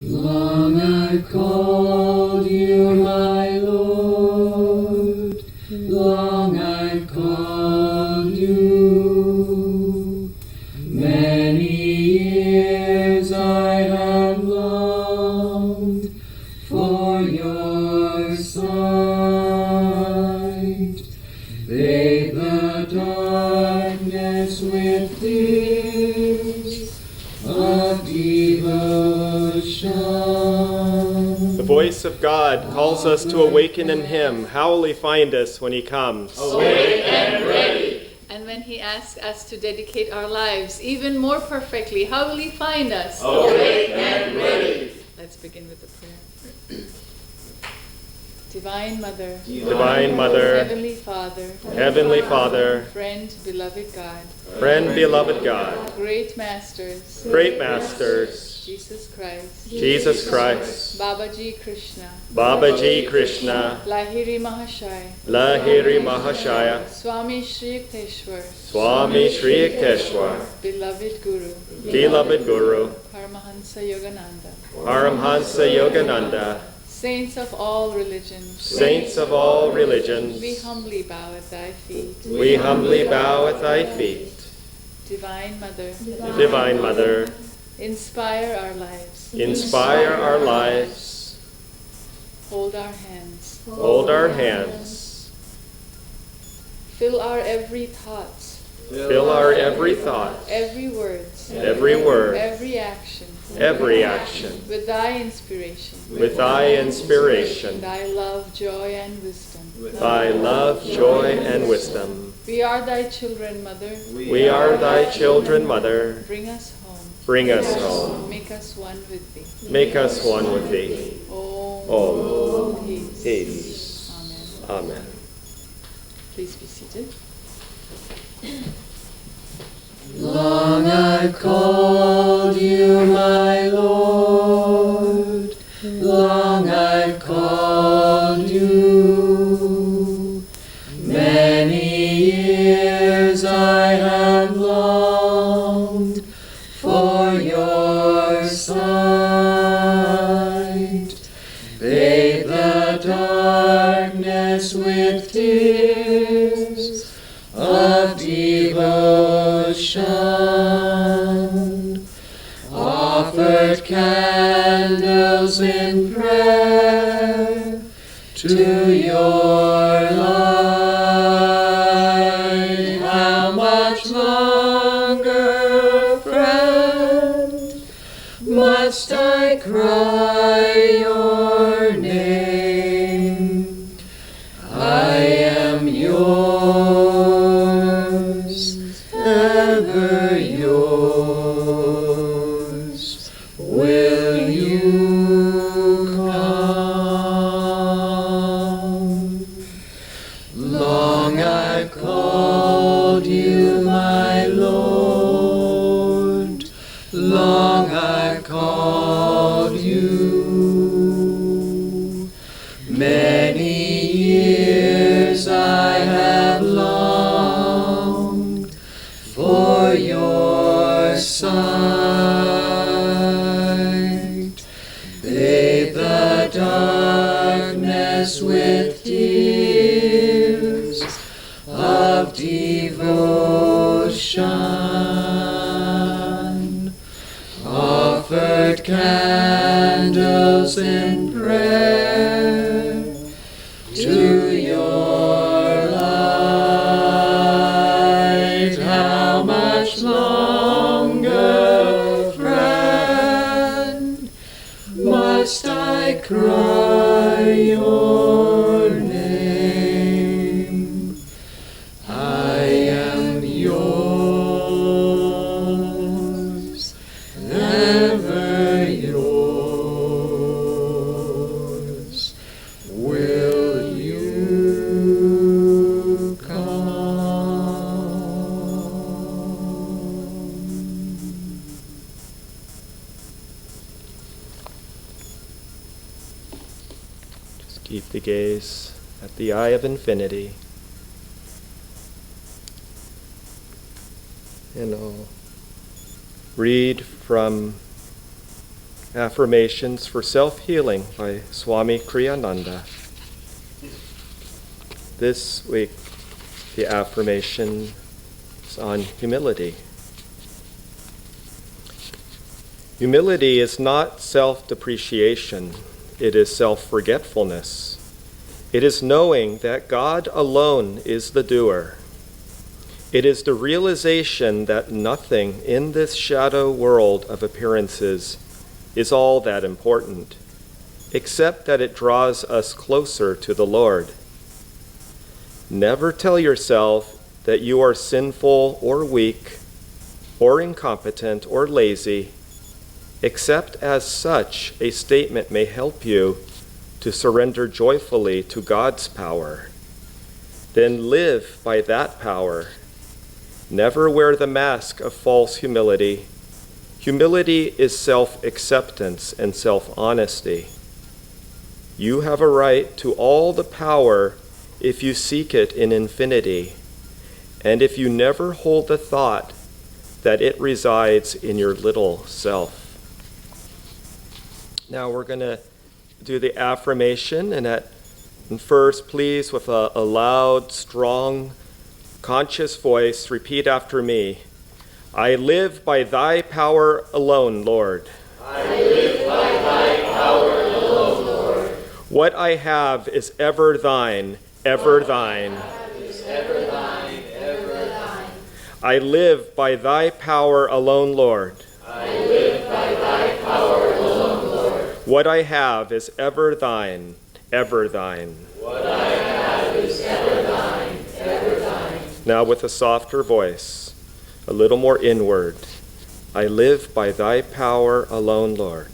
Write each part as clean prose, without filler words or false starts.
Long I've called you, my Lord, long I've called you. Many years I have longed for your sight. Bathe the darkness with tears of devotion. The voice of God calls us to awaken in Him. How will He find us when He comes? Awake and ready. And when He asks us to dedicate our lives even more perfectly, how will He find us? Awake and ready. Let's begin with the prayer. Divine Mother, Divine Mother, Heavenly Father, Heavenly Father, friend, beloved God, friend, beloved God, great masters, great masters, Jesus Christ, Jesus Christ, Babaji Krishna, Babaji Krishna, Lahiri Mahashaya, Lahiri Mahashaya, Swami Shri Yukteswar, Swami Shri Yukteswar, beloved Guru, beloved Guru, Paramahansa Yogananda, Paramhansa Yogananda, saints of all religions, saints of all religions, we humbly bow at Thy feet. we humbly bow at Thy feet. Divine Mother, Divine Mother, inspire our lives, inspire our lives, hold our hands, hold our hands, fill our every thought, fill our every thought, every word, every word, every action, with Thy inspiration, with Thy inspiration, Thy love, joy, and wisdom. Thy love, joy, and wisdom. We are Thy children, Mother. We are Thy children, Mother. Bring us home. Bring us home. Make us one with Thee. Make us one with Thee. Om. Peace. Amen. Amen. Please be seated. Long I've called you, my Lord, long I've called you. Many years I have longed for your sight. Bathe the darkness with tears of devotion, offered candles in prayer to your light. How much longer, friend, must I cry your name? I am yours, ever yours. Will you come? Long I've called you, my Lord, long I've called you. Many years I have longed for your sight. Bathe the darkness with tears of devotion, offered candles in prayer to your light. How much longer, friend, must I cry your name? I am yours, ever yours. Will you come? Just keep the gaze at the eye of infinity. And I'll read from Affirmations for Self-Healing by Swami Kriyananda. This week, the affirmation is on humility. Humility is not self-depreciation, it is self-forgetfulness. It is knowing that God alone is the doer. It is the realization that nothing in this shadow world of appearances is all that important, except that it draws us closer to the Lord. Never tell yourself that you are sinful or weak or incompetent or lazy, except as such a statement may help you to surrender joyfully to God's power. Then live by that power. Never wear the mask of false humility. Humility is self-acceptance and self-honesty. You have a right to all the power if you seek it in infinity, and if you never hold the thought that it resides in your little self. Now we're going to do the affirmation, and first, please, with a loud, strong, conscious voice, repeat after me. I live by thy power alone, Lord. I live by thy power alone, Lord. What I have is ever thine, ever thine. Is ever thine, ever thine. I live by thy power alone, Lord. I live by thy power alone, Lord. What I have is ever thine, ever thine. What I have is ever thine, ever thine. Now with a softer voice, a little more inward. I live by thy power alone, Lord.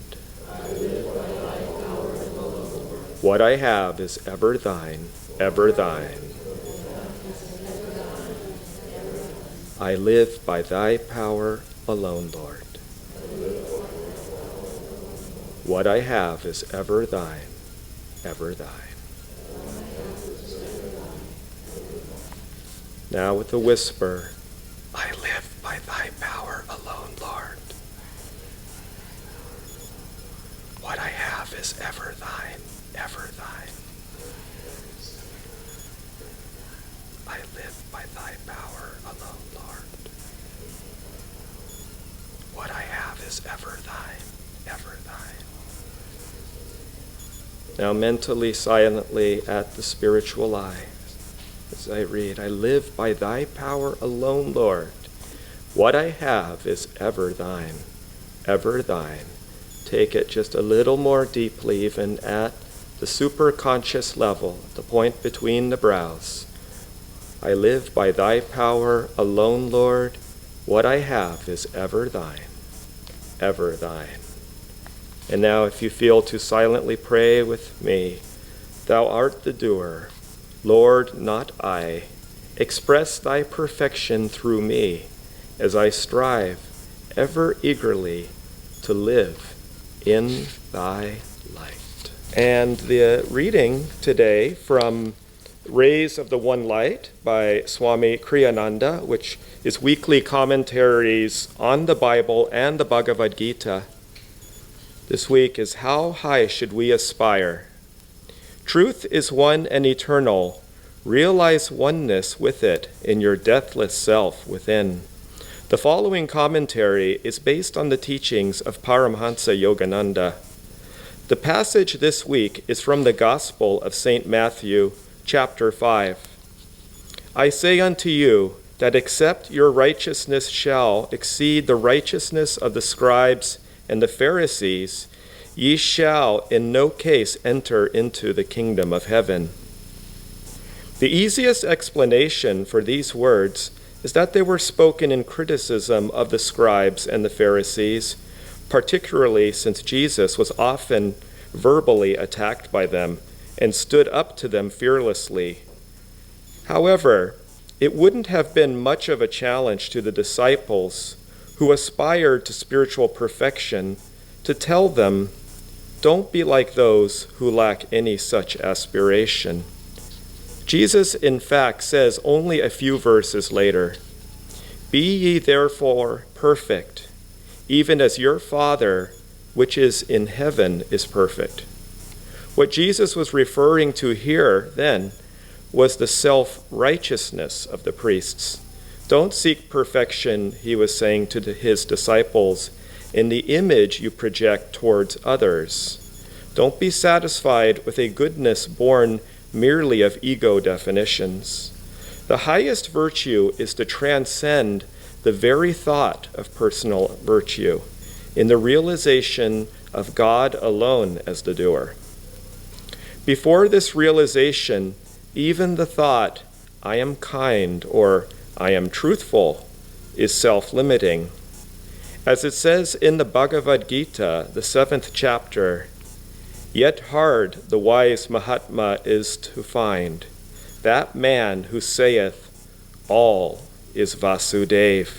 I live by thy power alone, Lord. What I have is ever thine, ever thine. I live by thy power alone, Lord. What I have is ever thine, ever thine. Now with a whisper, I live by thy power alone, Lord. What I have is ever thine, ever thine. I live by thy power alone, Lord. What I have is ever thine, ever thine. Now mentally, silently at the spiritual eye, as I read, I live by thy power alone, Lord. What I have is ever thine, ever thine. Take it just a little more deeply, even at the superconscious level, the point between the brows. I live by thy power alone, Lord. What I have is ever thine, ever thine. And now if you feel to silently pray with me, thou art the doer, Lord, not I. Express thy perfection through me as I strive ever eagerly to live in thy light. And the reading today from Rays of the One Light by Swami Kriyananda, which is weekly commentaries on the Bible and the Bhagavad Gita. This week is How High Should We Aspire? Truth is one and eternal. Realize oneness with it in your deathless self within. The following commentary is based on the teachings of Paramhansa Yogananda. The passage this week is from the Gospel of St. Matthew, chapter 5. I say unto you that except your righteousness shall exceed the righteousness of the scribes and the Pharisees, ye shall in no case enter into the kingdom of heaven. The easiest explanation for these words is that they were spoken in criticism of the scribes and the Pharisees, particularly since Jesus was often verbally attacked by them and stood up to them fearlessly. However, it wouldn't have been much of a challenge to the disciples who aspired to spiritual perfection to tell them, don't be like those who lack any such aspiration. Jesus, in fact, says only a few verses later, Be ye therefore perfect, even as your Father which is in heaven is perfect. What Jesus was referring to here then was the self-righteousness of the priests. Don't seek perfection, he was saying to his disciples, in the image you project towards others. Don't be satisfied with a goodness born merely of ego definitions. The highest virtue is to transcend the very thought of personal virtue in the realization of God alone as the doer. Before this realization, even the thought, I am kind or I am truthful, is self-limiting. As it says in the Bhagavad Gita, the 7th chapter, yet hard the wise Mahatma is to find, that man who saith, all is Vasudev.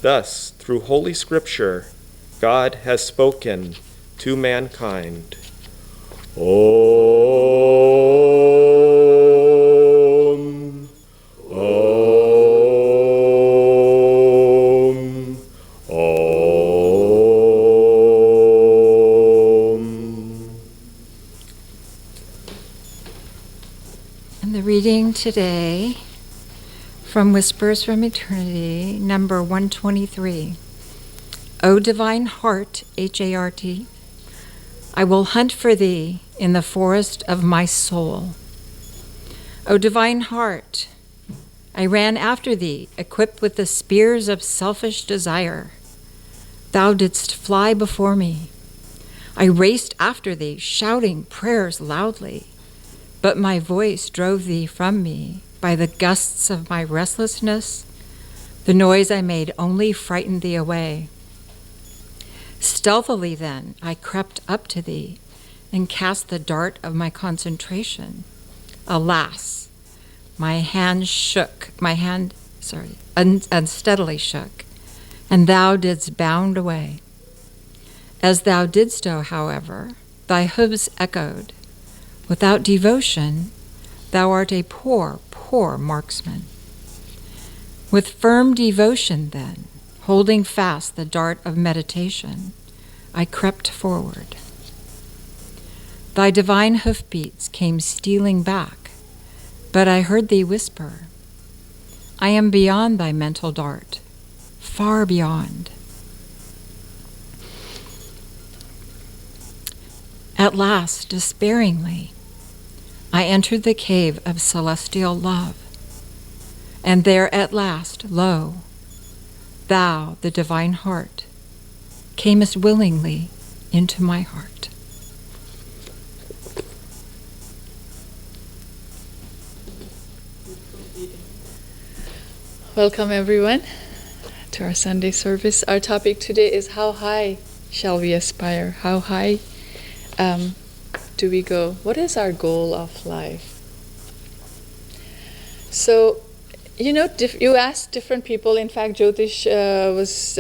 Thus, through Holy Scripture, God has spoken to mankind. Om, Om, Om. And the reading today from Whispers from Eternity, number 123. O divine heart, H-A-R-T, I will hunt for thee in the forest of my soul. O divine heart, I ran after thee, equipped with the spears of selfish desire. Thou didst fly before me. I raced after thee, shouting prayers loudly, but my voice drove thee from me by the gusts of my restlessness. The noise I made only frightened thee away. Stealthily then I crept up to thee and cast the dart of my concentration. Alas, my hand unsteadily shook, and thou didst bound away. As thou didst so, however, thy hooves echoed. Without devotion, thou art a poor, poor marksman. With firm devotion, then, holding fast the dart of meditation, I crept forward. Thy divine hoofbeats came stealing back, but I heard thee whisper, I am beyond thy mental dart, far beyond. At last, despairingly, I entered the cave of celestial love, and there at last, lo, thou, the divine heart, camest willingly into my heart. Welcome everyone to our Sunday service. Our topic today is how high shall we aspire? How high do we go? What is our goal of life? So, you know, you ask different people. In fact, Jyotish was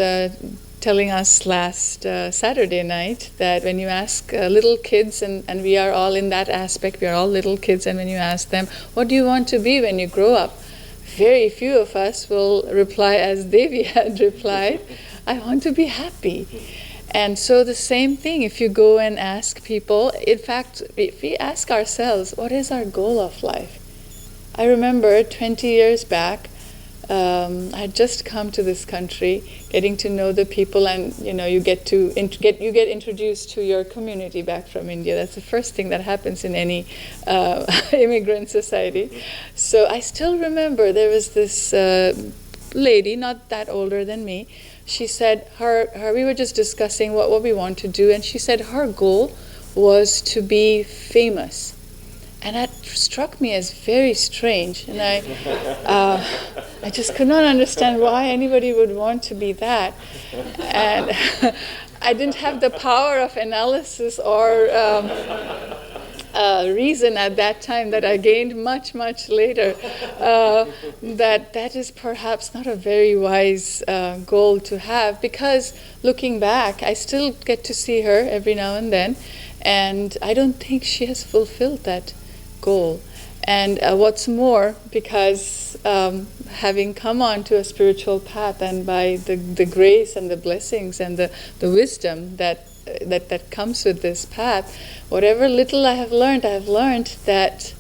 telling us last Saturday night that when you ask little kids, and we are all in that aspect, we are all little kids, and when you ask them, what do you want to be when you grow up? Very few of us will reply as Devi had replied, I want to be happy. And so the same thing, if you go and ask people, in fact, if we ask ourselves, what is our goal of life? I remember 20 years back, I had just come to this country, getting to know the people, and you know, you get introduced to your community back from India. That's the first thing that happens in any immigrant society. So I still remember there was this lady, not that older than me. She said we were just discussing what we want to do, and she said her goal was to be famous. And that struck me as very strange, and I just could not understand why anybody would want to be that. And I didn't have the power of analysis or reason at that time that I gained much, much later, that is perhaps not a very wise goal to have, because looking back, I still get to see her every now and then, and I don't think she has fulfilled that goal. And what's more, because having come onto a spiritual path, and by the grace and the blessings and the wisdom that comes with this path, whatever little I have learned that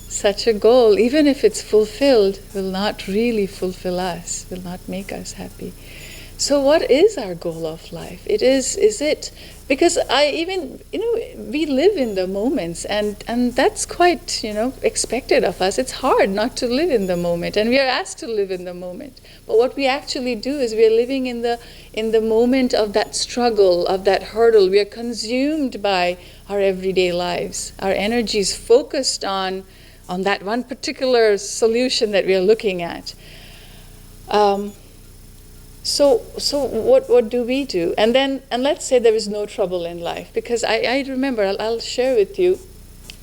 such a goal, even if it's fulfilled, will not really fulfill us, will not make us happy. So what is our goal of life? Is it, because we live in the moments, and that's quite, expected of us. It's hard not to live in the moment, and we are asked to live in the moment. But what we actually do is we are living in the moment of that struggle, of that hurdle. We are consumed by our everyday lives. Our energy is focused on that one particular solution that we are looking at. So what do we do? And let's say there is no trouble in life, because I remember, I'll share with you.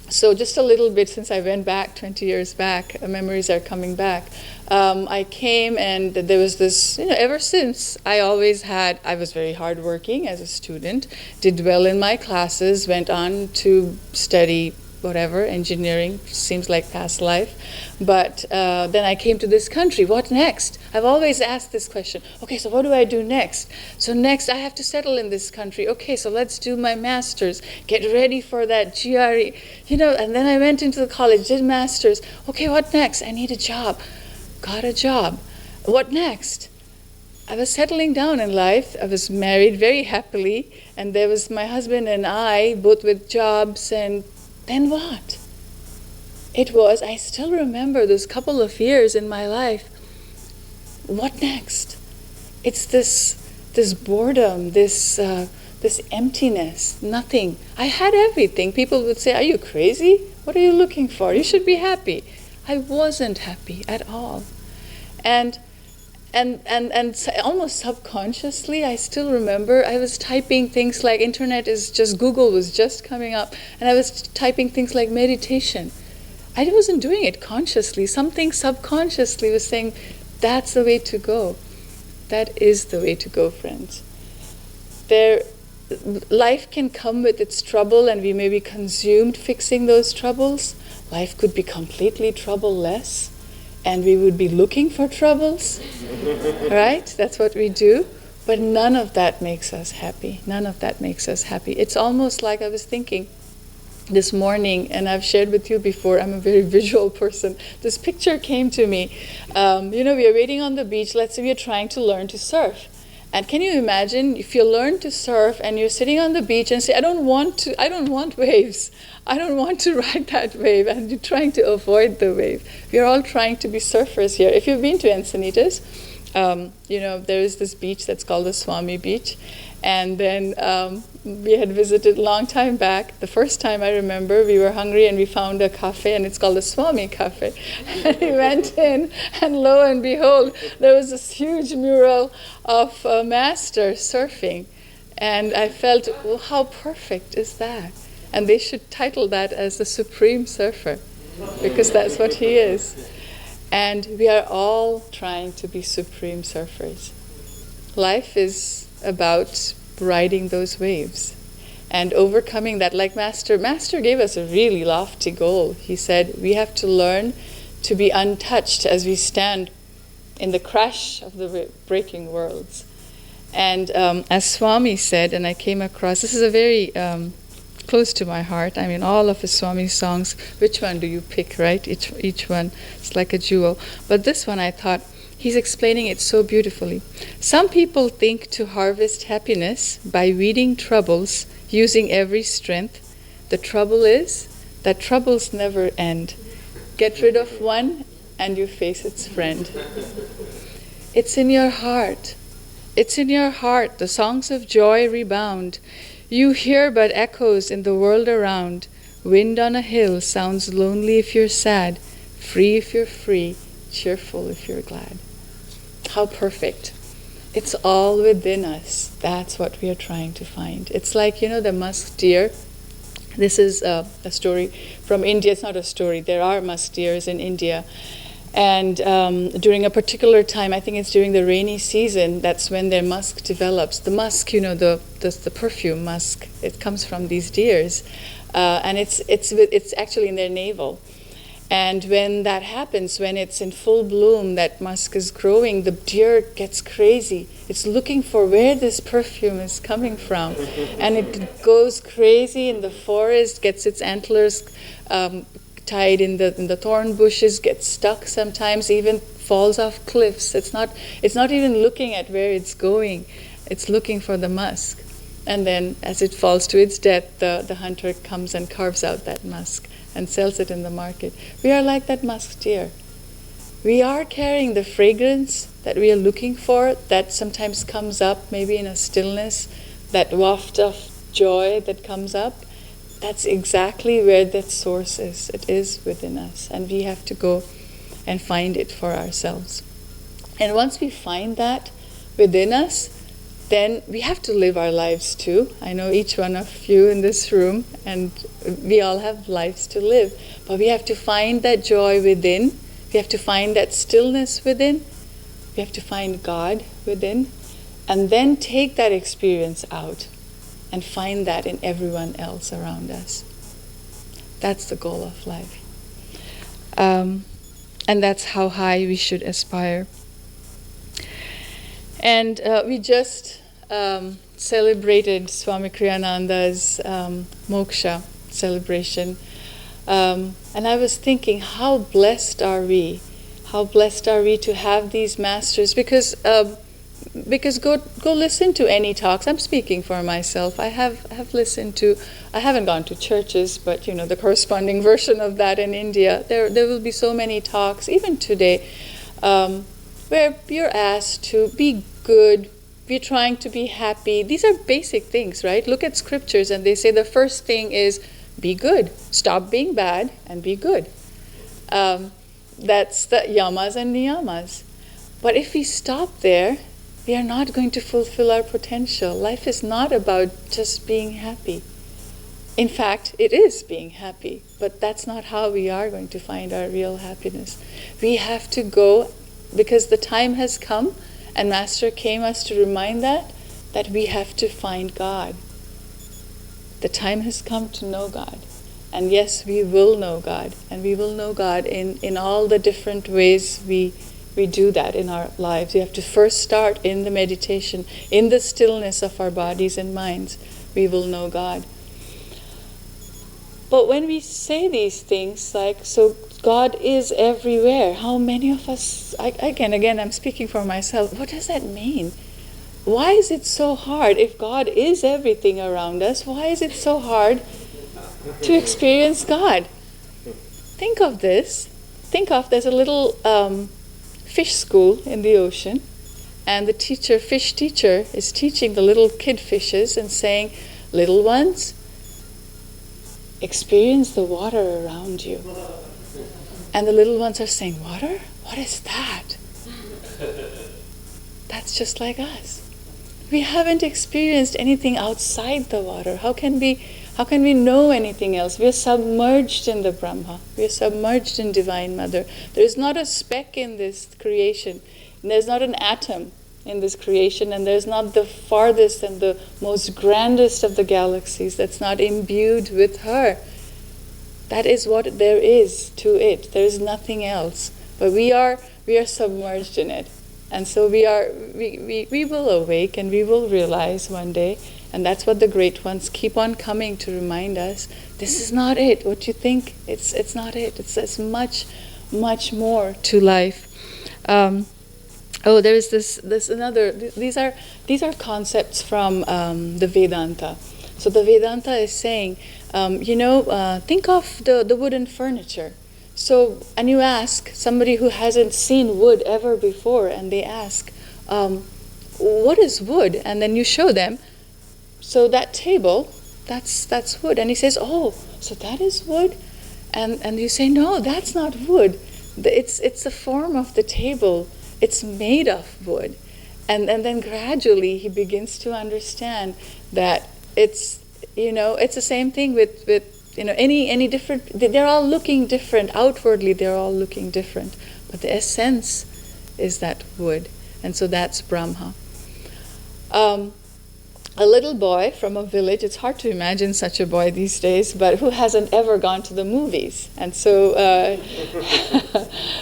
So just a little bit, since I went back 20 years back, memories are coming back. I came, and there was this, ever since I was very hardworking as a student, did well in my classes, went on to study whatever, engineering, seems like past life. But then I came to this country. What next? I've always asked this question. Okay, so what do I do next? So next I have to settle in this country. Okay, so let's do my master's, get ready for that GRE, and then I went into the college, did master's. Okay, what next? I need a job. Got a job. What next? I was settling down in life. I was married very happily, and there was my husband and I, both with jobs, and then what? I still remember those couple of years in my life. What next? It's this boredom, this emptiness, nothing. I had everything. People would say, "Are you crazy? What are you looking for? You should be happy." I wasn't happy at all. And almost subconsciously, I still remember I was typing things like, Google was just coming up, and I was typing things like meditation. I wasn't doing it consciously. Something subconsciously was saying, that's the way to go. That is the way to go, friends. Life can come with its trouble, and we may be consumed fixing those troubles. Life could be completely troubleless, and we would be looking for troubles, right? That's what we do. But none of that makes us happy. None of that makes us happy. It's almost like I was thinking this morning, and I've shared with you before, I'm a very visual person. This picture came to me. We are waiting on the beach. Let's say we are trying to learn to surf. And can you imagine if you learn to surf and you're sitting on the beach and say, I don't want waves. I don't want to ride that wave, and you're trying to avoid the wave. We are all trying to be surfers here. If you've been to Encinitas, there is this beach that's called the Swami Beach. And then we had visited a long time back. The first time I remember, we were hungry and we found a cafe, and it's called the Swami Cafe. And we went in, and lo and behold, there was this huge mural of a master surfing. And I felt, well, how perfect is that? And they should title that as the Supreme Surfer, because that's what he is. And we are all trying to be supreme surfers. Life is about riding those waves and overcoming that. Like Master gave us a really lofty goal. He said we have to learn to be untouched as we stand in the crash of the breaking worlds. And as Swami said, and I came across, this is a very close to my heart. I mean, all of the Swami songs, which one do you pick, right? Each one, it's like a jewel. But this one, I thought, he's explaining it so beautifully. Some people think to harvest happiness by weeding troubles, using every strength. The trouble is that troubles never end. Get rid of one and you face its friend. It's in your heart. It's in your heart. The songs of joy rebound. You hear but echoes in the world around. Wind on a hill sounds lonely if you're sad, free if you're free, cheerful if you're glad. How perfect. It's all within us. That's what we are trying to find. It's like, the musk deer. This is a story from India. It's not a story. There are musk deers in India. And during a particular time, I think it's during the rainy season, that's when their musk develops. The musk, the perfume musk, it comes from these deers. And it's actually in their navel. And when that happens, when it's in full bloom, that musk is growing, the deer gets crazy. It's looking for where this perfume is coming from. And it goes crazy in the forest, gets its antlers tied in the thorn bushes, gets stuck sometimes, even falls off cliffs. It's not even looking at where it's going. It's looking for the musk. And then as it falls to its death, the hunter comes and carves out that musk and sells it in the market. We are like that musk deer. We are carrying the fragrance that we are looking for, that sometimes comes up maybe in a stillness, that waft of joy that comes up. That's exactly where that source is. It is within us, and we have to go and find it for ourselves. And once we find that within us, then we have to live our lives too. I know each one of you in this room, and we all have lives to live. But we have to find that joy within. We have to find that stillness within. We have to find God within. And then take that experience out and find that in everyone else around us. That's the goal of life. And that's how high we should aspire. And we just celebrated Swami Kriyananda's moksha celebration. And I was thinking, how blessed are we? How blessed are we to have these masters? Because go listen to any talks. I'm speaking for myself. I have listened to, I haven't gone to churches, but the corresponding version of that in India. There will be so many talks, even today, where you're asked to be good, we're trying to be happy. These are basic things, right? Look at scriptures and they say the first thing is be good. Stop being bad and be good. That's the yamas and niyamas. But if we stop there, we are not going to fulfill our potential. Life is not about just being happy. In fact, it is being happy, but that's not how we are going to find our real happiness. We have to go, because the time has come, and Master came us to remind that we have to find God. The time has come to know God. And yes, we will know God. And we will know God in all the different ways we do that in our lives. We have to first start in the meditation, in the stillness of our bodies and minds. We will know God. But when we say these things, like, so God is everywhere, how many of us, again, I'm speaking for myself, what does that mean? Why is it so hard? If God is everything around us, why is it so hard to experience God? Think of this. There's a little fish school in the ocean, and the fish teacher is teaching the little kid fishes and saying, little ones, experience the water around you. And the little ones are saying, water? What is that? That's just like us. We haven't experienced anything outside the water. How can we know anything else? We are submerged in the Brahma. We are submerged in Divine Mother. There is not a speck in this creation. And there's not an atom in this creation, and there's not the farthest and the most grandest of the galaxies that's not imbued with her. That is what there is to it. There is nothing else. But we are submerged in it. And so we will awake and we will realize one day, and that's what the great ones keep on coming to remind us, this is not it. What you think, it's not it. It's much, much more to life. There's this another. These are concepts from the Vedanta. So the Vedanta is saying, think of the wooden furniture. So, and you ask somebody who hasn't seen wood ever before, and they ask, what is wood? And then you show them. So that table, that's wood. And he says, oh, so that is wood? And you say, no, that's not wood. It's the form of the table. It's made of wood. And then gradually he begins to understand that it's the same thing with any different, they're all looking different. Outwardly, they're all looking different. But the essence is that wood. And so that's Brahma. a little boy from a village. It's hard to imagine such a boy these days, but who hasn't ever gone to the movies. And so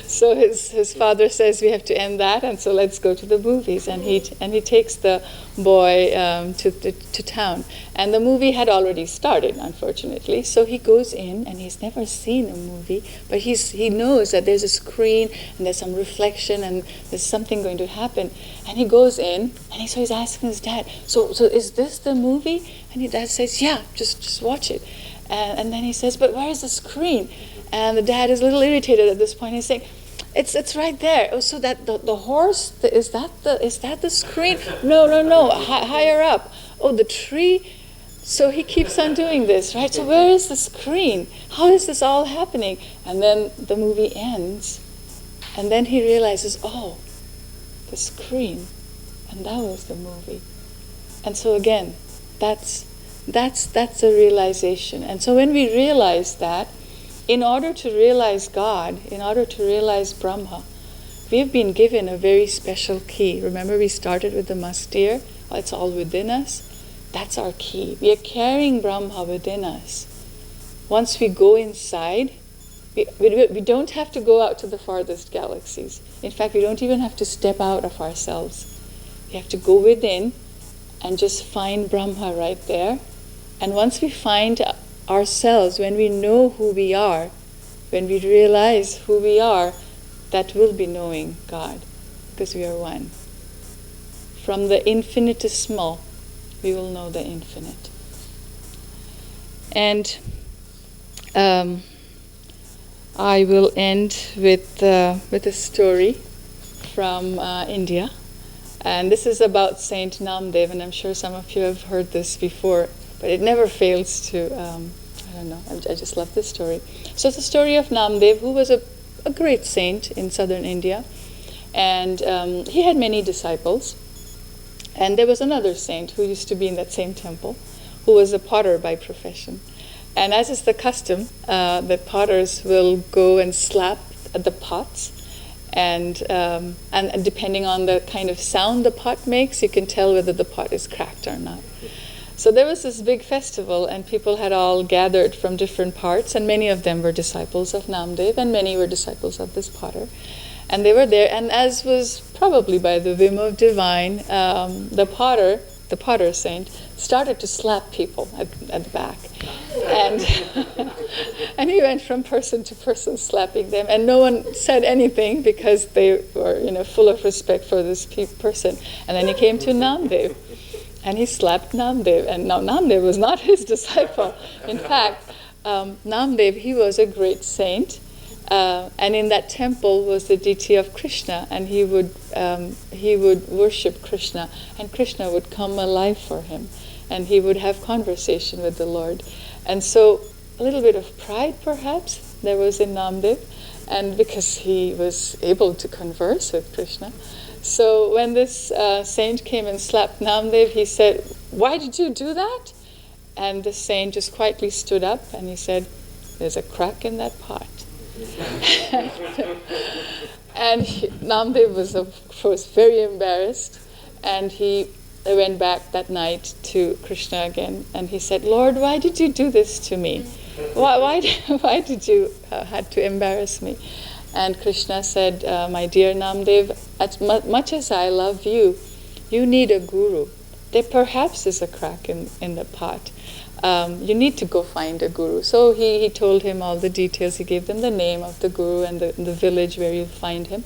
so his father says, we have to end that, and so let's go to the movies. And he takes the boy to town. And the movie had already started, unfortunately. So he goes in, and he's never seen a movie, but he knows that there's a screen, and there's some reflection, and there's something going to happen. And he goes in, and so he's asking his dad, so is this the movie? And his dad says, yeah, just watch it. And then he says, but where is the screen? And the dad is a little irritated at this point. He's saying, it's right there. Oh, so that the horse, is that the screen? No, higher up. Oh, the tree. So he keeps on doing this, right? So where is the screen? How is this all happening? And then the movie ends, and then he realizes, oh, the screen, and that was the movie. And so again, that's a realization. And so when we realize that, in order to realize God, in order to realize Brahma, we've been given a very special key. Remember, we started with the mastir. It's all within us. That's our key. We are carrying Brahma within us. Once we go inside, we don't have to go out to the farthest galaxies. In fact, we don't even have to step out of ourselves. We have to go within and just find Brahma right there. And once we find ourselves, when we know who we are, when we realize who we are, that will be knowing God, because we are one. From the infinitesimal, we will know the infinite. And I will end with a story from India. And this is about Saint Namdev, and I'm sure some of you have heard this before, but it never fails to, I just love this story. So it's the story of Namdev, who was a great saint in southern India. And he had many disciples. And there was another saint who used to be in that same temple, who was a potter by profession. And as is the custom, the potters will go and slap at the pots. And depending on the kind of sound the pot makes, you can tell whether the pot is cracked or not. So there was this big festival, and people had all gathered from different parts, and many of them were disciples of Namdev, and many were disciples of this potter. And they were there, and as was probably by the whim of divine, the potter saint, started to slap people at the back. And and he went from person to person slapping them, and no one said anything because they were full of respect for this person. And then he came to Namdev, and he slapped Namdev. And now Namdev was not his disciple. In fact, Namdev, he was a great saint. And in that temple was the deity of Krishna, and he would worship Krishna, and Krishna would come alive for him, and he would have conversation with the Lord. And so a little bit of pride, perhaps, there was in Namdev, and because he was able to converse with Krishna. So when this saint came and slapped Namdev, he said, "Why did you do that?" And the saint just quietly stood up, and he said, "There's a crack in that pot." And Namdev was, of course, very embarrassed, and he went back that night to Krishna again, and he said, "Lord, why did you do this to me? Why did you had to embarrass me?" And Krishna said, "My dear Namdev, as much as I love you, you need a guru. There perhaps is a crack in the pot. You need to go find a guru." So he told him all the details. He gave them the name of the guru and the village where you'll find him.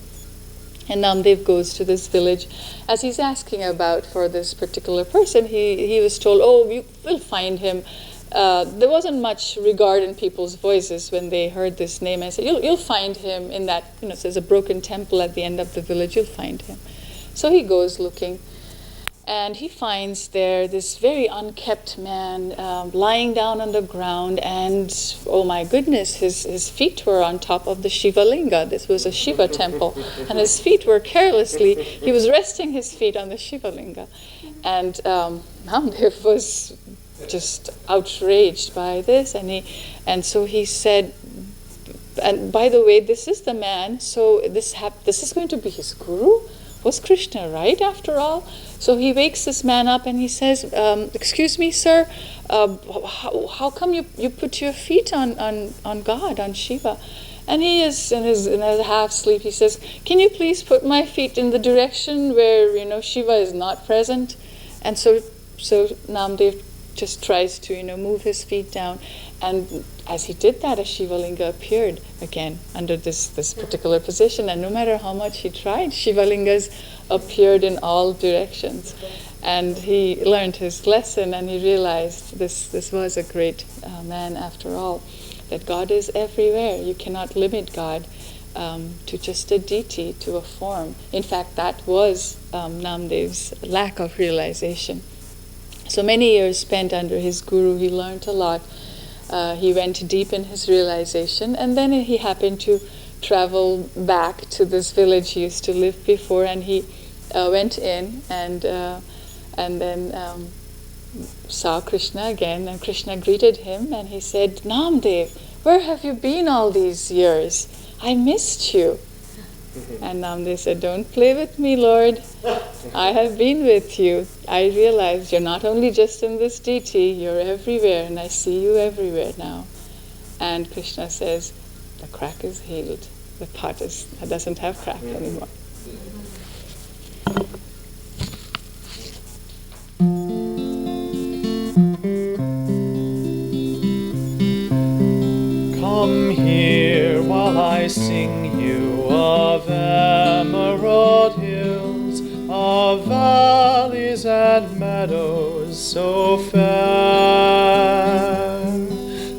And Namdev goes to this village. As he's asking about for this particular person, he was told, "Oh, you will find him." There wasn't much regard in people's voices when they heard this name. I said, you'll find him in that, there's a broken temple at the end of the village, you'll find him. So he goes looking, and he finds there this very unkept man lying down on the ground, and oh my goodness, his feet were on top of the Shiva Linga. This was a Shiva temple, and his feet were he was resting his feet on the Shiva Linga. And Namdev was just outraged by this, and so he said, "And by the way, this is the man, so this is going to be his guru? was Krishna, right, after all? So he wakes this man up and he says, excuse me, sir, how come you put your feet on God, on Shiva? And he is in his half sleep. He says, can you please put my feet in the direction where Shiva is not present? And so Namdev just tries to move his feet down, and as he did that, a Shivalinga appeared again under this particular position. And no matter how much he tried, Shivalingas appeared in all directions. And he learned his lesson, and he realized this was a great man after all, that God is everywhere. You cannot limit God to just a deity, to a form. In fact, that was Namdev's lack of realization. So many years spent under his guru, he learned a lot. He went deep in his realization, and then he happened to travel back to this village he used to live before, and he went in and then saw Krishna again, and Krishna greeted him, and he said, Namdev, where have you been all these years? I missed you. And Namdev said, don't play with me, Lord. I have been with you. I realized you're not only just in this deity, you're everywhere, and I see you everywhere now. And Krishna says, the crack is healed. The pot doesn't have crack anymore. Come here while I sing you of emerald hills, of valleys and meadows so fair,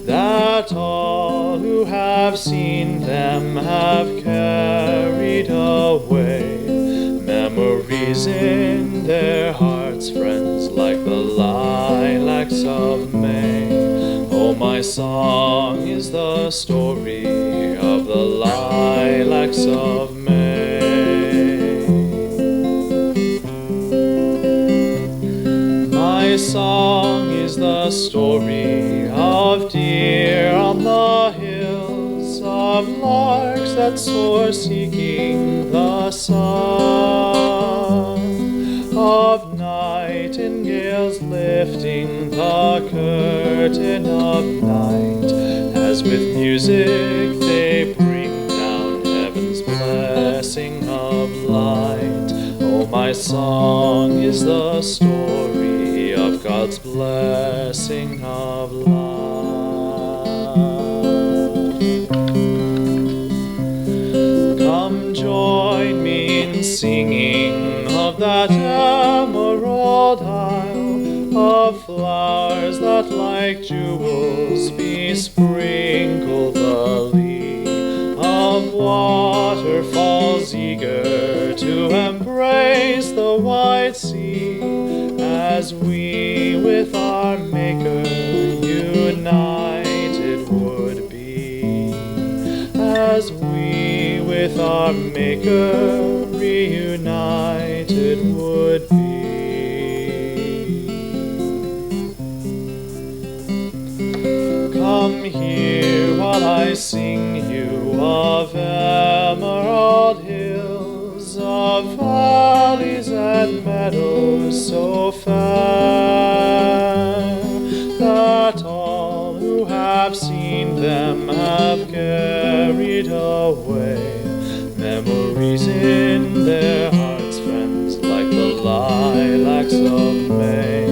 that all who have seen them have carried away memories in their hearts, friends, like the lilacs of May. Oh, my song is the story of the lilacs of May. My song is the story of deer on the hills, of larks that soar seeking the sun, of nightingales lifting the curtain of night, as with music they bring down heaven's blessing of light. Oh, my song is the story of God's blessing of light. Come join me in singing of that emerald isle, of flowers that like jewels besprinkle the lea, of waterfalls eager to embrace the wide sea, as we with our Maker united would be, as we with our Maker reunited would be. Come here while I sing you of emerald hills, of valleys and meadows so fair, that all who have seen them have carried away memories in their hearts, friends, like the lilacs of May.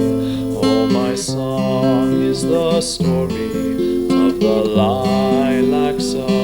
Oh, my song is the story of the lilacs of